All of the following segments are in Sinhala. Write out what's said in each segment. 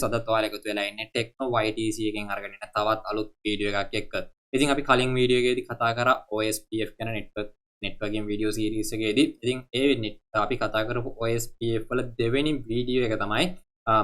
guys අදත් ඔයාලා එකතු වෙලා ඉන්නේ ටෙක්නෝ YTC එකෙන් අරගෙන ඉන්න තවත් අලුත් වීඩියෝ එකක් එක්ක. ඉතින් අපි කලින් වීඩියෝ එකේදී කතා කරා OSPF කියන networking වීඩියෝ සීරීස් එකේදී. ඉතින් අපි කතා කරපු OSPF වල දෙවෙනි වීඩියෝ එක තමයි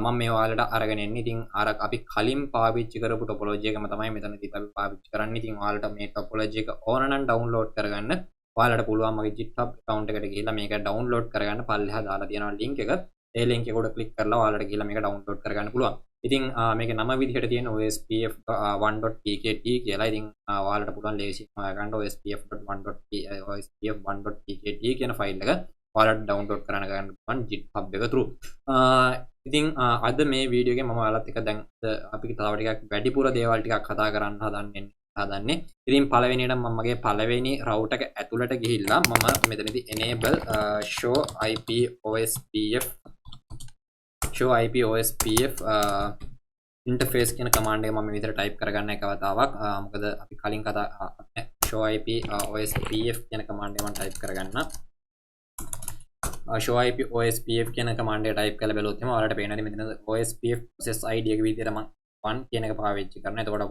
මම මේ ඔයාලට අරගෙන එන්නේ. ඉතින් අර අපි කලින් පාවිච්චි කරපු ටොපොලොජි එකම තමයි මෙතනදී අපි පාවිච්චි කරන්නේ. ඉතින් ඔයාලට මේ ටොපොලොජි එක ඕන නම් ඩවුන්ලෝඩ් කරගන්න. ඔයාලට පුළුවන් මගේ GitHub account එකට ගිහිල්ලා මේක ඩවුන්ලෝඩ් කරගන්න. පල්ලෙහා දාලා තියෙනවා link එක. ඒ link එක උඩ click කරලා ඔයාලට ගිහලා මේක download කරගන්න පුළුවන්. ඉතින් මේකේ නම විදිහට තියෙන OSPF 1.tkt කියලා. ඉතින් ඔයාලට පුළුවන් ලේසියෙන් හොයාගන්න OSPF1.tkt කියන ෆයිල් එක ඔයාලට download කරන්න ගන්න පුළුවන් GitHub එක through. ඉතින් අද මේ වීඩියෝ එකේ මම ඔයාලත් එක්ක දැන් අපි තව ටිකක් වැඩිපුර දේවල් ටිකක් කතා කරන්න හදන්නේ. ඉතින් පළවෙනියට මම මගේ පළවෙනි router එක ඇතුළට ගිහිල්ලා මම මෙතනදී enable show IP OSPF interface කියන command එක මම විතර type කරගන්න එක වතාවක්. මොකද අපි කලින් show IP OSPF කියන command එක මම type කරගන්න. show IP OSPF කියන command එක type කරලා බලුවොත් එහම ඔයාලට පේනවා මෙතන OSPF process ID එක විදිහට මම 1 කියන එක පාවිච්චි කරනවා. එතකොට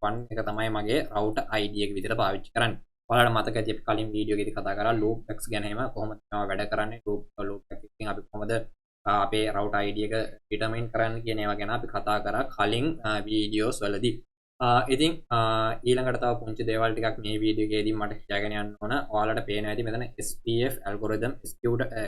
1 එක තමයි මගේ router ID එක විදිහට පාවිච්චි කරන්නේ. ඔයාලට මතක ඇති අපි කලින් වීඩියෝ එකේදී කතා කරා loop X ගැන එහෙම කොහොමද මේවා වැඩ කරන්නේ loop X එකෙන් අපි කොහොමද අපේ router ID එක determine කරන්න කියන ඒවා ගැන අපි කතා කරා කලින් වීඩියෝස් වලදී. ඉතින් ඊළඟට තව පුංචි දේවල් ටිකක් මේ වීඩියෝ එකේදී මට කියගෙන යන්න ඕන. ඔයාලට පේනවා ඇති මෙතන SPF algorithm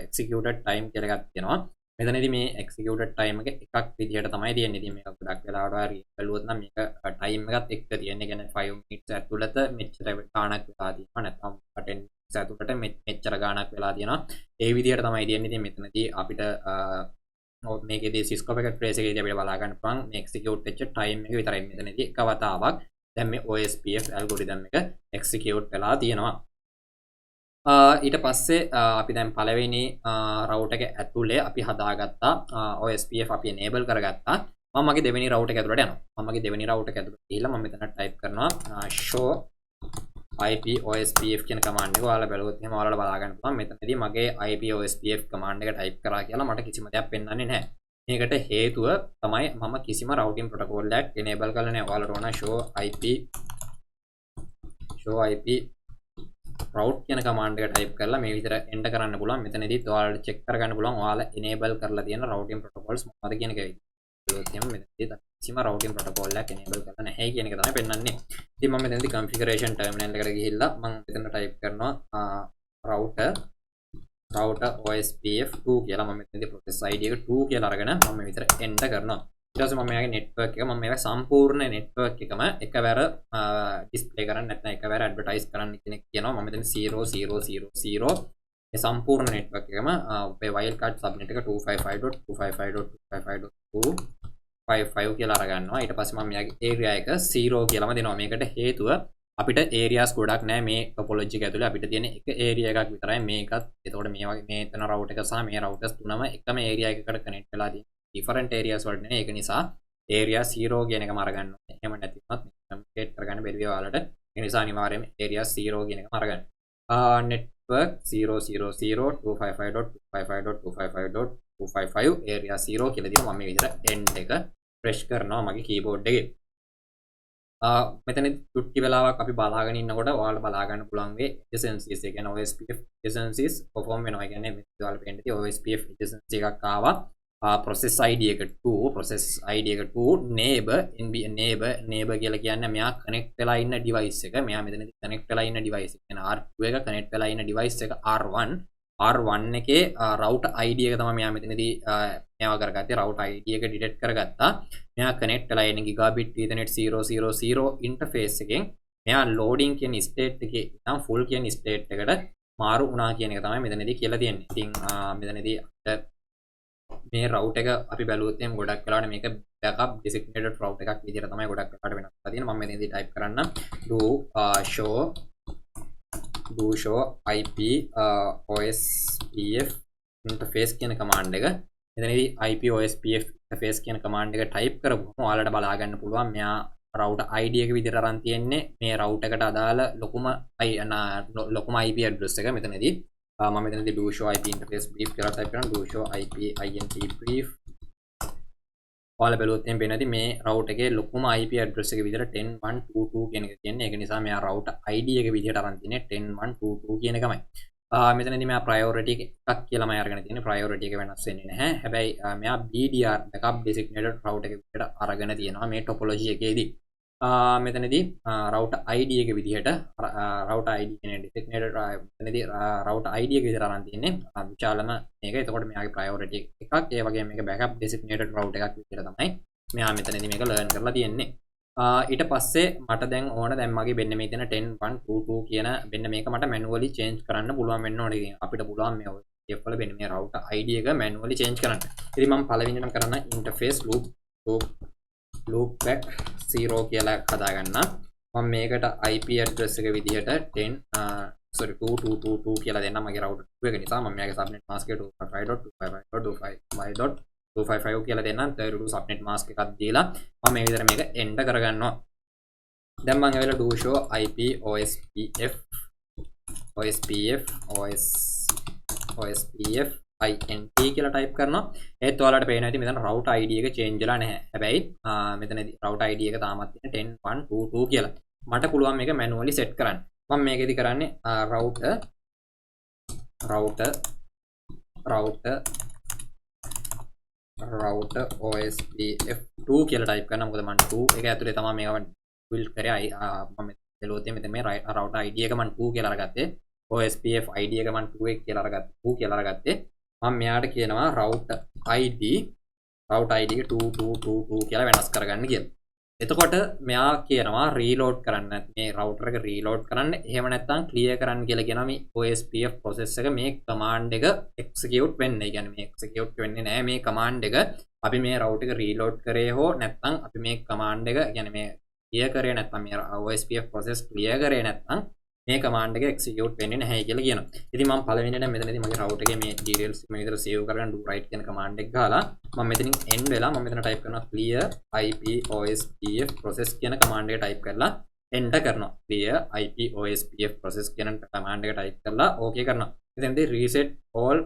executed time කියලා එකක් තියෙනවා. මෙතනදී මේ executed time එක එකක් විදිහට තමයි තියෙන්නේ. ඉතින් මේක ගොඩක් වෙලාවට හරි බලුවොත් නම් මේක time එකත් එක්ක තියෙන්නේ. කියන්නේ 5 minutes ඇතුළත මෙච්චර ගාණක් වෙලා තියෙනවා. නැත්නම් 10 minutes ඇතුළත මෙච්චර ගාණක් වෙලා තියෙනවා. ඒ විදිහට තමයි තියෙන්නේ. ඉතින් මෙතනදී අපිට මේකේදී Cisco packet trace එකේදී අපිට බලා ගන්න පුළුවන් මේ execute වෙච්ච time එක විතරයි. මෙතනදී එක වතාවක් දැන් මේ OSPF algorithm එක execute වෙලා තියෙනවා. ඊට පස්සේ අපි දැන් පළවෙනි router එක ඇතුලේ අපි හදාගත්තා OSPF අපි enable කරගත්තා. මම මගේ දෙවෙනි router එක ඇතුලට යනවා. මම මගේ දෙවෙනි router එක ඇතුලට ගිහිල්ලා මම මෙතන type කරනවා show IP OSPF කියන command එක. ඔයාලා බලුවොත් එහෙනම් ඔයාලා බලා ගන්න පුළුවන් මෙතනදී මගේ IP OSPF command එක type කරා කියලා මට කිසිම දෙයක් පෙන්වන්නේ නැහැ. මේකට හේතුව තමයි මම කිසිම routing protocol එකක් enable කරලා නැහැ. ඔයාලට ඕන show IP route කියන command එක type කරලා මේ විතර enter කරන්න පුළුවන්. මෙතනදී ඔයාලට check කරගන්න පුළුවන් ඔයාලා enable කරලා තියෙන routing protocols මොනවද කියන එක. එහෙනම් මෙතනදී කිසිම routing protocol එකක් enable කරලා නැහැ කියන එක තමයි පෙන්වන්නේ. ඉතින් මම මෙතනදී configuration terminal එකට ගිහිල්ලා මම මෙතන type කරනවා router OSPF 2 කියලා. මම මෙතනදී process ID එක 2 කියලා අරගෙන මම මේ විතර enter කරනවා. ඊට පස්සේ මම මෙයාගේ network එක මම මේක සම්පූර්ණ network එකම එකවර display කරන්න නැත්නම් එකවර advertise කරන්න කියනවා. මම මෙතන 0000 මේ සම්පූර්ණ network එකම අපේ wildcard subnet එක 255.255.255.255 කියලා අරගන්නවා. ඊට පස්සේ මම මෙයාගේ area එක 0 කියලාම දෙනවා. මේකට හේතුව අපිට areas ගොඩක් නැහැ මේ topology එක ඇතුලේ. අපිට තියෙන එක area එකක් විතරයි මේකත්. එතකොට මේ වගේ මේ තන router එක සහ මේ routers තුනම එකම area එකකට connect වෙලා තියෙනවා. different areas වලට නේ. ඒක නිසා area 0 කියන එකම අරගන්න ඕනේ. එහෙම නැති වුණොත් communicate කරගන්න බැරි වෙයි ඔයාලට. ඒ නිසා අනිවාර්යයෙන්ම area 0 කියන එකම අරගන්න. network 000.255.255.255.255 area 0 කියලා දීලා මම මේ විදිහට end එක press කරනවා මගේ keyboard එකේ. මෙතනදී තුට්ටි වෙලාවක් අපි බලාගෙන ඉන්නකොට ඔයාලා බලා ගන්න පුළුවන් වේ adjacencies. ඒ කියන්නේ OSPF adjacencies perform වෙනවා. ඒ කියන්නේ මේ ඔයාලා පේන්නේ OSPF adjacency එකක් ආවා. process ID එක 2 neighbor කියලා කියන්නේ මෙයා connect වෙලා ඉන්න device එක. මෙයා මෙතනදී connect වෙලා ඉන්න device එක. කියන්නේ R2 එක connect වෙලා ඉන්න device එක R1 එකේ router ID එක තමයි මෙයා මෙතනදී මේවා කරගත්තේ. router ID එක detect කරගත්තා. මෙයා connect වෙලා ඉන්න gigabit ethernet 000 interface එකෙන් මෙයා loading කියන state එකේ ඉතින් full කියන state එකට මාරු වුණා කියන එක තමයි මෙතනදී කියලා තියෙන්නේ. ඉතින් මෙතනදී මේ route එක අපි බැලුවොත් එහෙනම් ගොඩක් වෙලාවට මේක backup designated route එකක් විදිහට තමයි ගොඩක් වෙලාවට වෙනස් කරලා තියෙන්නේ. මම මෙතනදී type කරන්නම් do show IP OSPF interface කියන command එක. මෙතනදී IP OSPF interface කියන command එක type කරපුවම ඔයාලට බලා ගන්න පුළුවන් මෙයා router ID එක විදිහට අරන් තියෙන්නේ මේ route එකට අදාළ ලොකුම IP address එක මෙතනදී. මම මෙතනදී do show IP interface brief කියලා type කරනවා. do show IP int brief ඔයාලා බැලුවොත් එහෙනම් පේනවාද මේ router එකේ ලොකුම IP address එක විදිහට 10122 කියන එක තියෙන්නේ. ඒක නිසා මෙයා router ID එක විදිහට අරන් තින්නේ 10122 කියන එකමයි. මෙතනදී මෙයා priority එකක් කියලාමයි අරගෙන තියෙන්නේ. priority එක වෙනස් වෙන්නේ නැහැ. හැබැයි මෙයා BDR backup designated router එක විදිහට අරගෙන තියෙනවා මේ topology එකේදී. මෙතනදී router ID එක විදිහට router ID කියන්නේ designated මෙතනදී router ID එක විදිහට අරන් තියෙන්නේ. විශාලම මේක. එතකොට මෙයාගේ priority එකක්. ඒ වගේම මේක backup designated router එකක් විදිහට තමයි මෙයා මෙතනදී මේක learn කරලා තියෙන්නේ. ඊට පස්සේ මට දැන් ඕන දැන් මගේ මෙන්න මේ තියෙන 10122 කියන මෙන්න මේක මට manually change කරන්න පුළුවන් වෙන්න ඕනේ. ඉතින් අපිට පුළුවන් මේ OSPF වල මෙන්න මේ router ID එක manually change කරන්න. ඉතින් මම පළවෙනිම කරන්න interface loopback 0 කියලා හදාගන්න. මම මේකට IP address එක විදිහට 2222 කියලා දෙන්න මගේ router 2 එක නිසා මම මෙයාගේ subnet mask එක 255.255.255 කියලා දෙන්නම්. third subnet mask එකක් දීලා මම මේ විදිහට මේක end කරගන්නවා. දැන් මම ඇවිල්ලා do show IP OSPF INT කියලා type කරනවා. ඒත් ඔයාලට පේනවා ඉතින් මෙතන router ID එක change වෙලා නැහැ. හැබැයි මෙතනදී router ID එක තාමත් තියෙන 10122 කියලා. මට පුළුවන් මේක manually set කරන්න. මම මේකෙදි කරන්නේ router OSPF2 කියලා type කරනවා. මොකද මම 2 එක ඇතුලේ තමයි මේක build කරේ. මම බැලුවොත් මෙතන මේ router ID එක මම 2 කියලා අරගත්තේ. OSPF ID එක මම 2 කියලා අරගත්තේ. මම මෙයාට කියනවා router ID එක 2222 කියලා වෙනස් කරගන්න කියලා. එතකොට මෙයා කියනවා reload කරන්න. මේ router එක reload කරන්න. එහෙම නැත්නම් clear කරන්න කියලා කියනවා මේ OSPF process එක මේ command එක execute වෙන්න. ඒ කියන්නේ මේ execute වෙන්නේ නැහැ මේ command එක. අපි මේ router එක reload කරේ හෝ නැත්නම් අපි මේ command එක කියන්නේ මේ clear කරේ නැත්නම් මේ OSPF process clear කරේ නැත්නම් මේ command එක execute වෙන්නේ නැහැ කියලා කියනවා. ඉතින් මම පළවෙනිට මෙතනදී මගේ router එකේ මේ details මේ විදිහට save කරගෙන do write කියන command එක ගහලා මම මෙතනින් end වෙලා මම මෙතන type කරනවා clear IP OSPF process කියන command එක type කරලා enter කරනවා. clear IP OSPF process කියන command එක type කරලා okay කරනවා. එතනදී reset all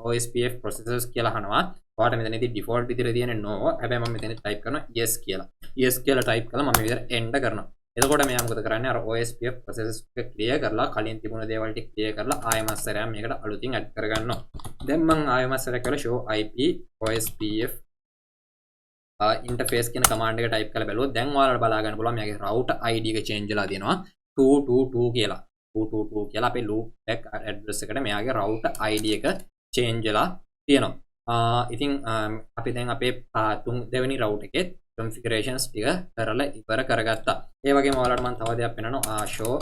OSPF processes කියලා අහනවා. ඔයාලට මෙතනදී default විදිහට තියෙන no. හැබැයි මම මෙතන type කරනවා yes කියලා. yes කියලා type කරලා මම මේ විදිහට enter කරනවා. එතකොට මෙයා මොකද කරන්නේ අර OSPF processes එක clear කරලා කලින් තිබුණ දේවල් ටික clear කරලා ආයෙමත් සැරයක් මේකට අලුතින් add කරගන්නවා. දැන් මම ආයෙමත් සැරයක් කරලා show IP OSPF interface කියන command එක type කරලා බැලුවොත් දැන් ඔයාලට බලා ගන්න පුළුවන් මෙයාගේ router ID එක change වෙලා තියෙනවා 222 කියලා. 222 කියලා අපේ loopback address එකට මෙයාගේ router ID එක change වෙලා තියෙනවා. ඉතින් අපි දැන් අපේ දෙවෙනි router එකේ configurations ටික කරලා ඉවර කරගත්තා. ඒ වගේම ඔයාලට මම තව දෙයක් පෙන්නනවා show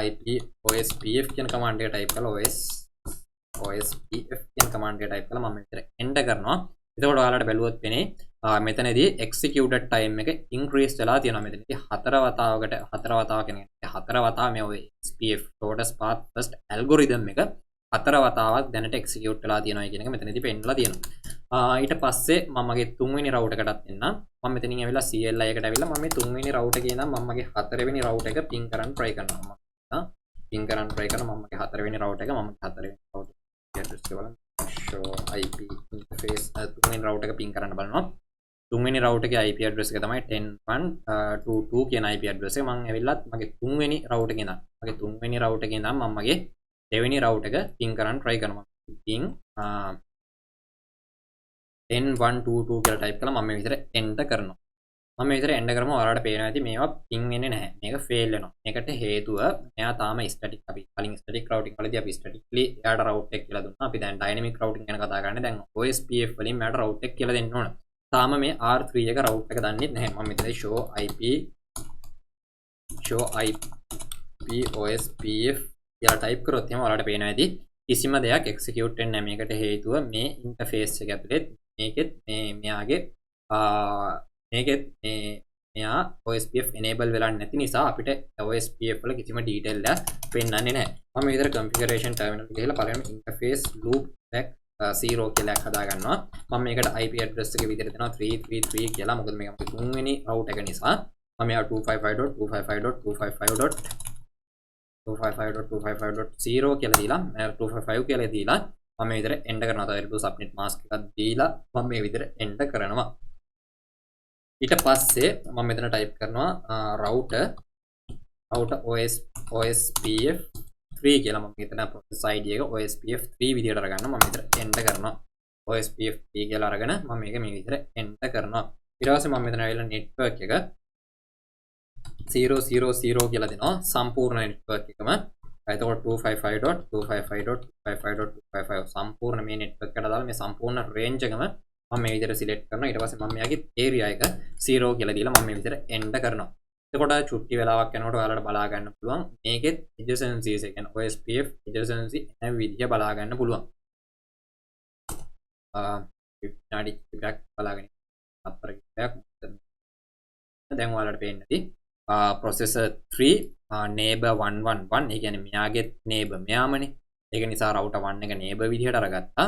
IP OSPF කියන command එක type කරලා OSPF කියන command එක type කරලා මම මෙතන enter කරනවා. එතකොට ඔයාලට බැලුවොත් වෙන්නේ මෙතනදී executed time එක increase වෙලා තියෙනවා. මෙතනදී හතර වතාව මේ OSPF shortest path first algorithm එක හතර වතාවක් දැනට execute වෙලා තියෙනවා කියන එක මෙතනදී පෙන්නලා තියෙනවා. ඊට පස්සේ මම මගේ තුන්වෙනි router එකටත් එන්න. මම මෙතනින් ඇවිල්ලා CLI එකට ඇවිල්ලා මම මේ තුන්වෙනි router එකේ ඉඳන් මම මගේ හතරවෙනි router එක ping කරන්න try කරනවා. මම මගේ හතරවෙනි router එක address එක බලන්න. show IP interface තුන්වෙනි router එක ping කරන්න බලනවා. තුන්වෙනි router එකේ IP address එක තමයි 10.122 කියන IP address එක. මම ඇවිල්ලා මගේ තුන්වෙනි router එකේ ඉඳන් මම මගේ දෙවෙනි router එක ping කරන්න try කරනවා. ping 10122 කියලා type කරලා මම මේ විදිහට enter කරනවා. මම මේ විදිහට enter කරාම ඔයාලට පේනවා ඇති මේවා ping වෙන්නේ නැහැ. මේක fail වෙනවා. මේකට හේතුව මෙයා තාම static අපි කලින් static routing වලදී අපි statically එයාට route එක කියලා දුන්නා. අපි දැන් dynamic routing ගැන කතා කරන්නේ. දැන් OSPF වලින් මෙයාට route එක කියලා දෙන්න ඕන. තාම මේ R3 එක route එක දන්නේ නැහැ. මම මෙතන show IP OSPF කියලා type කරොත් එහෙනම් ඔයාලට පේනවා ඇති කිසිම දෙයක් execute වෙන්නේ නැහැ. මේකට හේතුව මේ interface එක ඇතුලේ මේකෙත් මෙයා OSPF enable වෙලා නැති නිසා අපිට OSPF වල කිසිම detail එකක් පෙන්වන්නේ නැහැ. මම මේ විතර configuration terminal එක ගිහලා පළවෙනි interface loopback 0 කියලා හදා ගන්නවා. මම මේකට IP address එක විදිහට දෙනවා 333 කියලා. මොකද මේක අපේ තුන්වෙනි route එක නිසා. මම මේවා 255.255.255.255.0 කියලා දීලා 255 කියලා දීලා මම මේ විදිහට එන්ටර් කරනවා. තව සබ්මිට් මාස්ක් එකක් දීලා මම මේ විදිහට එන්ටර් කරනවා. ඊට පස්සේ මම මෙතන ටයිප් කරනවා router OSPF 3 කියලා. මම මෙතන process ID එක OSPF 3 විදිහට අරගන්න මම මෙතන එන්ටර් කරනවා. OSPF 3 කියලා අරගෙන මම මේක මේ විදිහට එන්ටර් කරනවා. ඊට පස්සේ මම මෙතන ඇවිල්ලා network එක 000 කියලා දෙනවා සම්පූර්ණ network එකම. එතකොට 255.255.255.255 සම්පූර්ණ මේ network එකට දාලා මේ සම්පූර්ණ range එකම මම මේ විදිහට select කරනවා. ඊට පස්සේ මම මෙයාගේ area එක 0 කියලා දීලා මම මේ විදිහට enter කරනවා. එතකොට චුට්ටි වෙලාවක් යනකොට ඔයාලට බලා ගන්න පුළුවන් මේකෙත් adjacencies එක කියන්නේ OSPF adjacency එන විදිහ බලා ගන්න පුළුවන්. විනාඩි කිහිපයක් බලාගෙන අපර කිහිපයක් දැන් ඔයාලට පේන්නේ නැති processor 3 neighbor 111 ඒ කියන්නේ මෙයාගේ neighbor මෙයාමනේ. ඒක නිසා router 1 එක neighbor විදිහට අරගත්තා.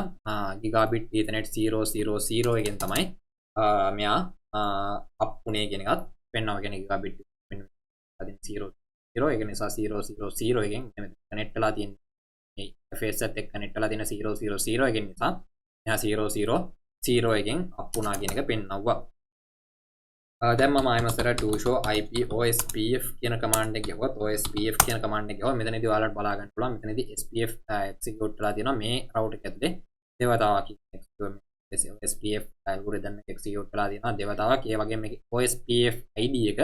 gigabit ethernet 000 එකෙන් තමයි මෙයා up උනේ කියන එකත් පෙන්වනවා. කියන්නේ gigabit මෙන්න අදින් 0 ඒක නිසා 000 එකෙන් කනෙක්ට් වෙලා තියෙන මේ interface එකත් එක්ක කනෙක්ට් වෙලා තියෙන 000 එකෙන් නිසා මෙයා 000 එකෙන් up උනා කියන එක පෙන්වනවා. දැන් මම ආයමසර do show IP OSPF කියන command එක ගියොත් OSPF කියන command එක ගියොත් මෙතනදී ඔයාලට බලා ගන්න පුළුවන් මෙතනදී SPF execute කරලා තියෙනවා මේ router එක ඇතුලේ දේවතාවක් OSPF algorithm එක execute කරලා තියෙනවා දේවතාවක්. ඒ වගේම මේකේ OSPF ID එක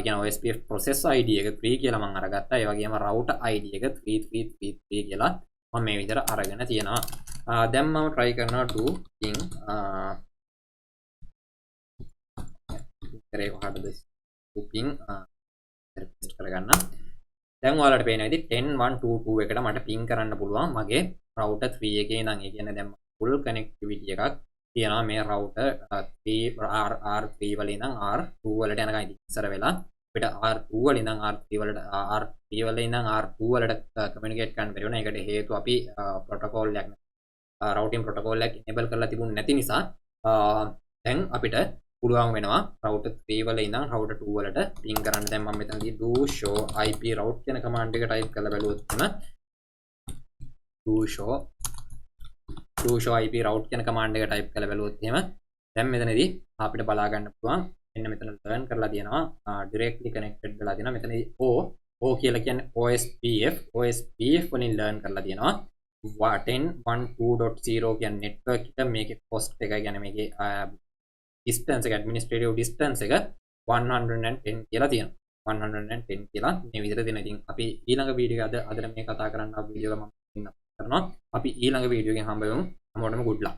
කියන OSPF process ID එක 3 කියලා මම අරගත්තා. ඒ වගේම router ID එක 3333 කියලා මම මේ විදිහට අරගෙන තියෙනවා. දැන් මම try කරනවා to ping කරේ කොහටද ping request කරගන්න. දැන් ඔයාලට පේනවා ඉතින් 10122 එකට මට ping කරන්න පුළුවන් මගේ router 3 එකේ ඉඳන්. ඒ කියන්නේ දැන් full connectivity එකක් තියෙනවා මේ router 3 R3 වල ඉඳන් R2 වලට යනකම්. ඉතින් ඉස්සර වෙලා අපිට R2 වල ඉඳන් R3 වලට R3 වල ඉඳන් R2 වලට communicate කරන්න බැරි වුණා. ඒකට හේතුව අපි protocol එකක් routing protocol එකක් enable කරලා තිබුණ නැති නිසා දැන් අපිට පුළුවන් වෙනවා router 3 වල ඉඳන් router 2 වලට ping කරන්න. දැන් මම මෙතනදී do show IP route කියන command එක type කරලා බලුවොත් එතන do show IP route කියන command එක type කරලා බලුවොත් එහෙම දැන් මෙතනදී අපිට බලා ගන්න පුළුවන් මෙන්න මෙතන learn කරලා තියෙනවා directly connected වෙලා තියෙනවා. මෙතනදී O කියලා කියන්නේ OSPF වලින් learn කරලා තියෙනවා. 10.12.0 කියන network එක මේකේ host එක කියන්නේ මේකේ distance එක administrative distance එක 110 කියලා තියෙනවා. 110 කියලා මේ විදිහට දෙන. ඉතින් අපි ඊළඟ වීඩියෝ එක අද මේ කතා කරන්න ආපු වීඩියෝ එක මම කරනවා. අපි ඊළඟ වීඩියෝ එකෙන් හම්බ වෙමු. හැමෝටම good luck.